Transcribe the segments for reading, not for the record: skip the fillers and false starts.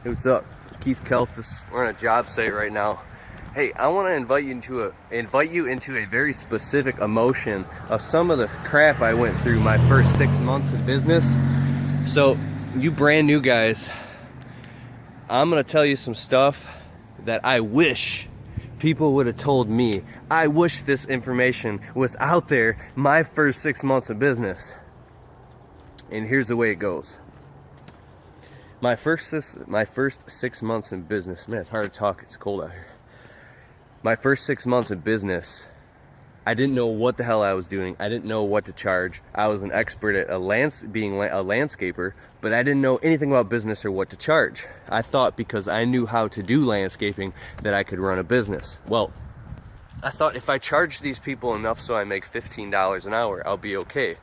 Hey, what's up? Keith Kalfas. We're on a job site right now. Hey, I want to invite you into a very specific emotion of some of the crap I went through my first 6 months in business. So, you brand new guys, I'm gonna tell you some stuff that I wish people would have told me. I wish this information was out there my first 6 months of business. And here's the way it goes. My first 6 months in business, man, it's hard to talk, it's cold out here. My first 6 months in business, I didn't know what the hell I was doing. I didn't know what to charge. I was an expert at being a landscaper, but I didn't know anything about business or what to charge. I thought because I knew how to do landscaping that I could run a business. Well, I thought if I charge these people enough so I make $15 an hour, I'll be okay.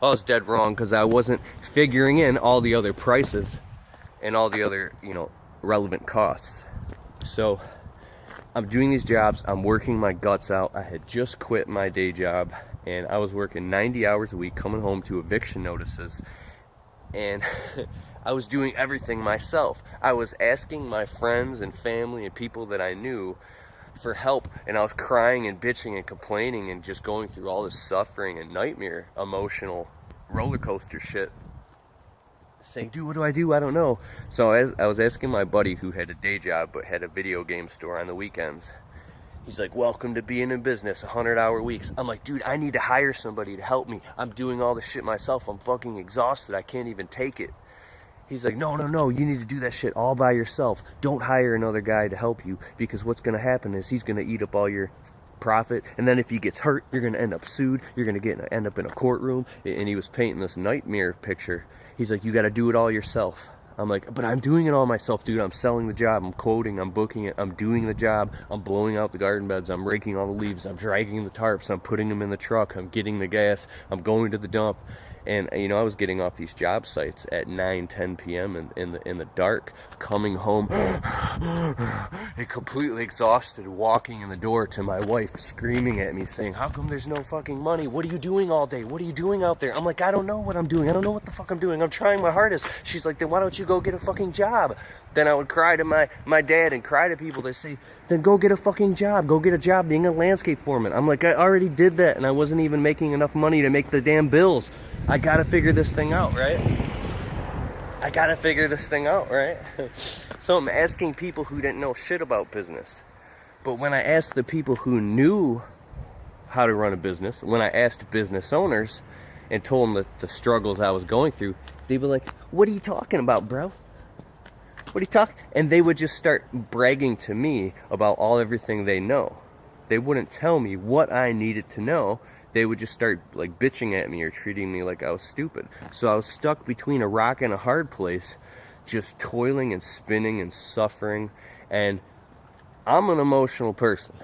I was dead wrong because I wasn't figuring in all the other prices and all the other, relevant costs. So I'm doing these jobs, I'm working my guts out. I had just quit my day job and I was working 90 hours a week, coming home to eviction notices, and I was doing everything myself. I was asking my friends and family and people that I knew for help, and I was crying and bitching and complaining and just going through all this suffering and nightmare, emotional roller coaster shit, saying, dude, what do I do? I don't know. So I was asking my buddy who had a day job but had a video game store on the weekends. He's like, welcome to being in business, 100-hour weeks. I'm like, dude, I need to hire somebody to help me. I'm doing all this shit myself. I'm fucking exhausted. I can't even take it. He's like, no, you need to do that shit all by yourself. Don't hire another guy to help you, because what's going to happen is he's going to eat up all your profit, and then if he gets hurt, you're going to end up sued. You're going to end up in a courtroom. And he was painting this nightmare picture. He's like, you got to do it all yourself. I'm like, but I'm doing it all myself, dude. I'm selling the job, I'm quoting, I'm booking it, I'm doing the job, I'm blowing out the garden beds, I'm raking all the leaves, I'm dragging the tarps, I'm putting them in the truck, I'm getting the gas, I'm going to the dump. And I was getting off these job sites at 9-10 p.m. in the dark, coming home and completely exhausted, walking in the door to my wife, screaming at me, saying, how come there's no fucking money? What are you doing all day? What are you doing out there? I'm like, I don't know what I'm doing. I don't know what the fuck I'm doing. I'm trying my hardest. She's like, then why don't you go get a fucking job? Then I would cry to my dad and cry to people. They say, then go get a fucking job. Go get a job being a landscape foreman. I'm like, I already did that, and I wasn't even making enough money to make the damn bills. I gotta figure this thing out, right? So I'm asking people who didn't know shit about business. But when I asked the people who knew how to run a business, when I asked business owners and told them the struggles I was going through, they'd be like, what are you talking about, bro? What are you talking? And they would just start bragging to me about everything they know. They wouldn't tell me what I needed to know. They would just start like bitching at me or treating me like I was stupid. So I was stuck between a rock and a hard place, just toiling and spinning and suffering. And I'm an emotional person.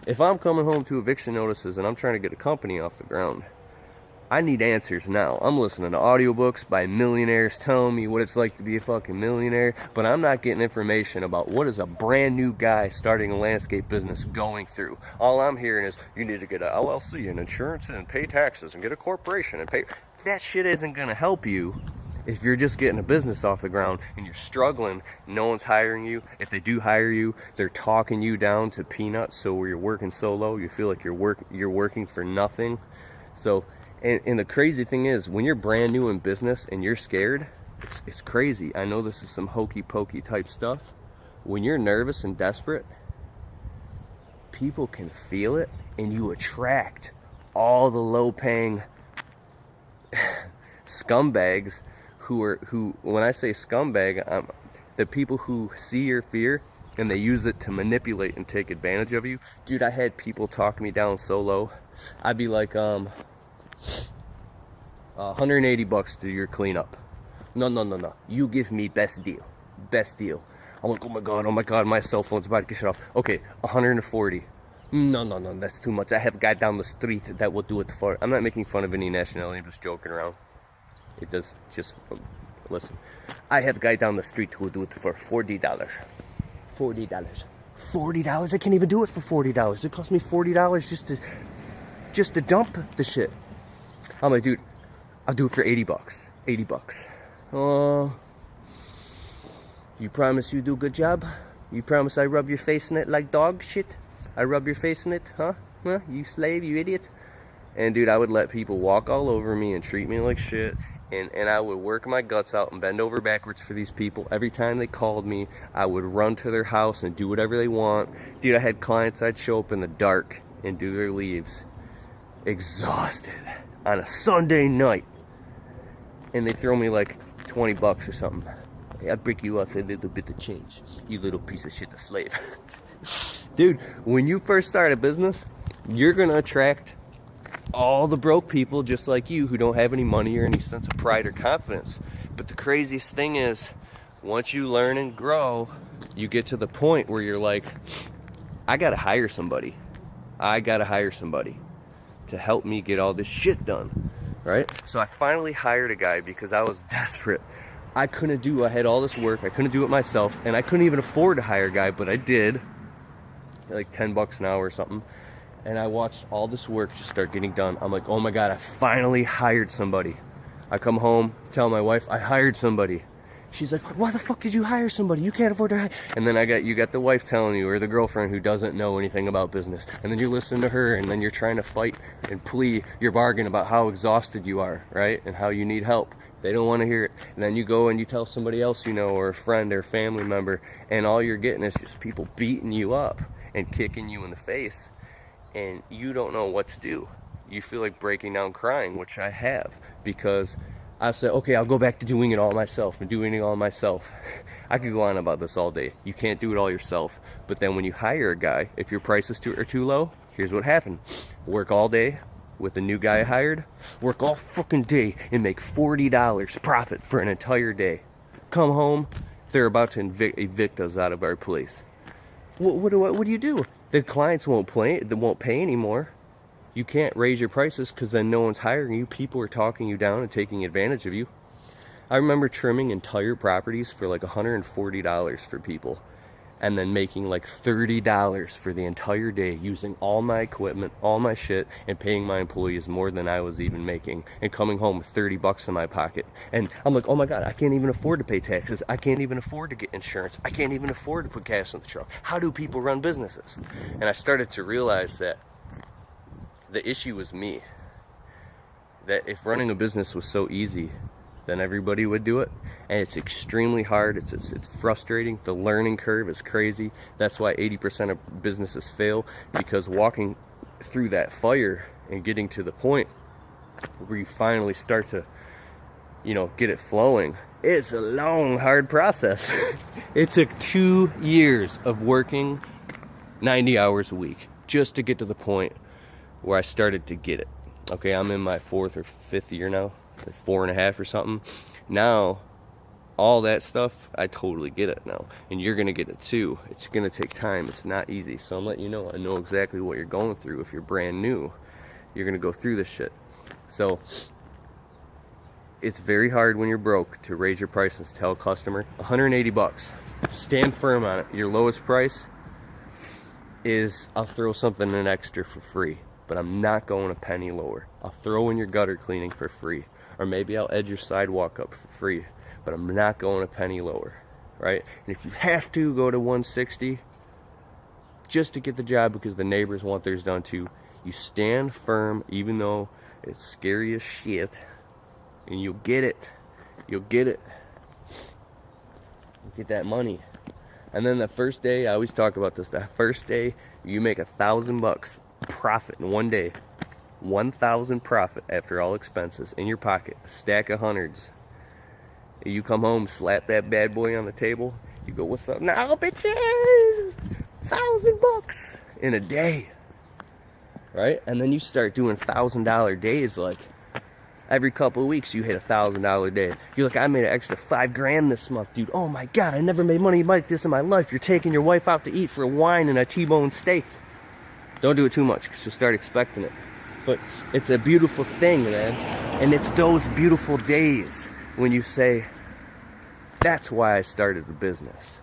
If I'm coming home to eviction notices and I'm trying to get a company off the ground, I need answers now. I'm listening to audiobooks by millionaires telling me what it's like to be a fucking millionaire, but I'm not getting information about what is a brand new guy starting a landscape business going through. All I'm hearing is, you need to get an LLC and insurance and pay taxes and get a corporation and pay. That shit isn't gonna help you if you're just getting a business off the ground and you're struggling, no one's hiring you. If they do hire you, they're talking you down to peanuts, so where you're working so low, you feel like you're working for nothing. So, and the crazy thing is, when you're brand new in business and you're scared, it's crazy. I know this is some hokey pokey type stuff. When you're nervous and desperate, people can feel it, and you attract all the low paying scumbags who, when I say scumbag, the people who see your fear and they use it to manipulate and take advantage of you. Dude, I had people talk me down so low. I'd be like, $180 to your cleanup. No. You give me best deal. I'm like, oh my god, my cell phone's about to get shut off. Okay, 140. No, that's too much. I have a guy down the street that will do it for. I'm not making fun of any nationality. I'm just joking around. It does just listen. I have a guy down the street who will do it for $40. $40. I can't even do it for $40. It cost me $40 just to dump the shit. I'm like, dude, I'll do it for $80. $80. You promise you do a good job? You promise I rub your face in it like dog shit? I rub your face in it, huh? Huh? You slave, you idiot. And dude, I would let people walk all over me and treat me like shit. And I would work my guts out and bend over backwards for these people. Every time they called me, I would run to their house and do whatever they want. Dude, I had clients, I'd show up in the dark and do their leaves. Exhausted. On a Sunday night. And they throw me like 20 bucks or something. Hey, I'll break you off a little bit of change. You little piece of shit, a slave. Dude, when you first start a business, you're gonna attract all the broke people just like you who don't have any money or any sense of pride or confidence. But the craziest thing is, once you learn and grow, you get to the point where you're like, I gotta hire somebody. I gotta hire somebody to help me get all this shit done, right? So I finally hired a guy because I was desperate. I had all this work, I couldn't do it myself, and I couldn't even afford to hire a guy, but I did, like 10 bucks an hour or something. And I watched all this work just start getting done. I'm like, oh my God, I finally hired somebody. I come home, tell my wife, I hired somebody. She's like, why the fuck did you hire somebody? You can't afford to hire. And then you got the wife telling you, or the girlfriend who doesn't know anything about business. And then you're listening to her, and then you're trying to fight and plea your bargain about how exhausted you are, right? And how you need help. They don't want to hear it. And then you go and you tell somebody else you know, or a friend or family member, and all you're getting is just people beating you up and kicking you in the face. And you don't know what to do. You feel like breaking down crying, which I have, because I said, okay, I'll go back to doing it all myself and doing it all myself. I could go on about this all day. You can't do it all yourself. But then when you hire a guy, if your prices are too low, here's what happened. Work all day with the new guy I hired, work all fucking day and make $40 profit for an entire day. Come home, they're about to evict us out of our place. What do you do? The clients won't pay anymore. You can't raise your prices because then no one's hiring you. People are talking you down and taking advantage of you. I remember trimming entire properties for like $140 for people, and then making like $30 for the entire day using all my equipment, all my shit, and paying my employees more than I was even making, and coming home with 30 bucks in my pocket. And I'm like, oh my God, I can't even afford to pay taxes. I can't even afford to get insurance. I can't even afford to put gas in the truck. How do people run businesses? And I started to realize that the issue was me. That if running a business was so easy, then everybody would do it. And it's extremely hard. It's frustrating. The learning curve is crazy. That's why 80% of businesses fail, because walking through that fire and getting to the point where you finally start to, get it flowing, it's a long, hard process. It took 2 years of working 90 hours a week just to get to the point where I started to get it. Okay, I'm in my 4th or 5th year now, like 4.5 or something. Now, all that stuff, I totally get it now. And you're gonna get it too. It's gonna take time, it's not easy. So I'm letting you know, I know exactly what you're going through. If you're brand new, you're gonna go through this shit. So, it's very hard when you're broke to raise your prices. Tell a customer, 180 bucks. Stand firm on it. Your lowest price is, I'll throw something in extra for free, but I'm not going a penny lower. I'll throw in your gutter cleaning for free, or maybe I'll edge your sidewalk up for free, but I'm not going a penny lower, right? And if you have to go to 160 just to get the job because the neighbors want theirs done too, you stand firm even though it's scary as shit, and you'll get it. You'll get it. You'll get that money. And then the first day, I always talk about this, the first day you make $1,000 profit in one day. 1,000 profit after all expenses in your pocket, a stack of hundreds. You come home, slap that bad boy on the table, you go, what's up now, bitches? $1,000 in a day, right? And then you start doing $1,000 days, like every couple of weeks you hit $1,000 day. You're like, I made an extra $5,000 this month, dude. Oh my God, I never made money like this in my life. You're taking your wife out to eat for wine and a T-bone steak. Don't do it too much because you'll start expecting it. But it's a beautiful thing, man. And it's those beautiful days when you say, that's why I started the business.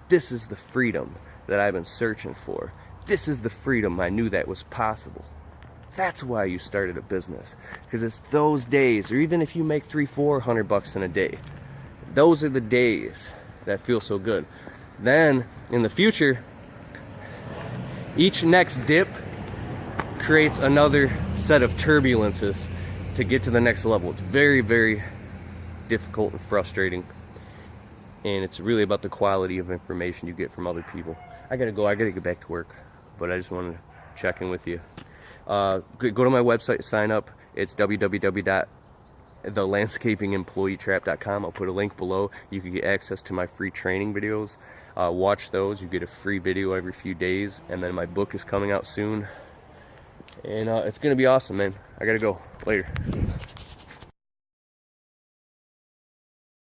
This is the freedom that I've been searching for. This is the freedom I knew that was possible. That's why you started a business. Because it's those days, or even if you make $300-400 in a day, those are the days that feels so good. Then in the future, each next dip creates another set of turbulences to get to the next level. It's very, very difficult and frustrating, and it's really about the quality of information you get from other people. I gotta get back to work, but I just wanted to check in with you. Go to my website, sign up. It's www.thelandscapingemployeetrap.com. I'll put a link below. You can get access to my free training videos. Watch those. You get a free video every few days, and then my book is coming out soon, and it's gonna be awesome, man. I gotta go. Later.